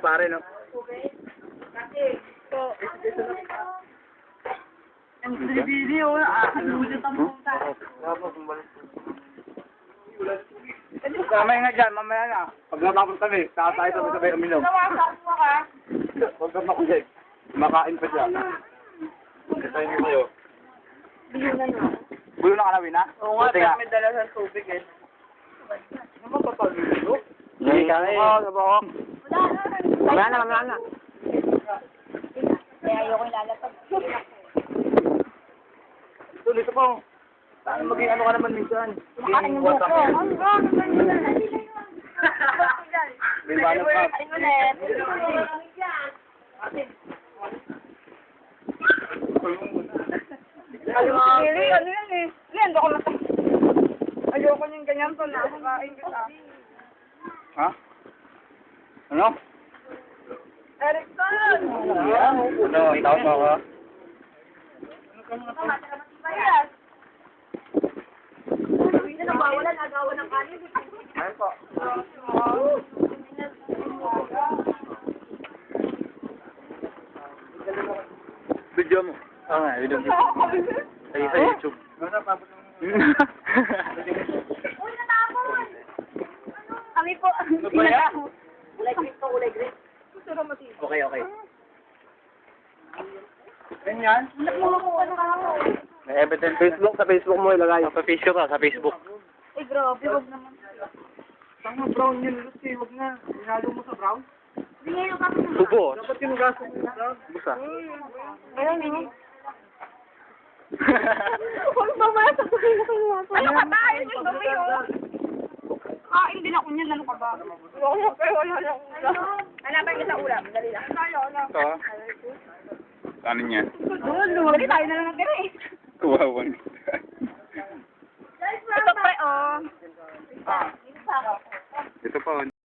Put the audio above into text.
pare, no? Ang bibili o, nakakalulit ang puta. Mamaya nga dyan, mamaya na. Pag natapos kami, tatay kami sabay uminom. Nawasak mo ka. Huwag kang makulit. Makain pa siya. Kasayin mo kayo. Bulo na kalawin, ha? Oo nga, pero may dala sa tubig eh. Ano ba papalulo? Hindi kami. Sabak. Mamaya na. Kaya ayoko ilalapag. Tuloy ka po. Saan maging ano ka naman minsan? Makain mo ko. May balap ka. Kain mo net. Lili, ano yan eh? Lili, ako lang. Ayoko niyang ganyan to na. Kain kita. Ha? Ano? Erickson! Ano, ikaw mo ako? Ayan. Hindi na bawalan, agawan ng kanin. Ayun po. Video mo. Oo nga, video mo. Ay, sa YouTube. Uy, natapon! Kami po, ba yan? natapon. Ulay green to, ulay green. Gusto na matibay. Okay, okay. Ganyan? Nakuha ko ano ka ako. May evidence. Facebook, sa Facebook mo ilagay. Sa Facebook ka, sa Facebook. Eh, grabe, wag naman. Tama, brown yun. Lucy, huwag na. Hinalo mo sa brown. Hindi ngayon kami sa Subo. Dapat yung gaso mo sa brown. Busa. Ayun, yun. Huwag mamaya sa tuloy na kayo. Ano ka ba? Ayun yung gabi yun. Kain din ako niyan, ano ka ba? Wala pero wala lang ulam. Hanapan niyo sa ulam, dali lang. Tayo, ano? Ito. Ano niya? Doon, lumagi tayo na lang natira eh. Kuwawan.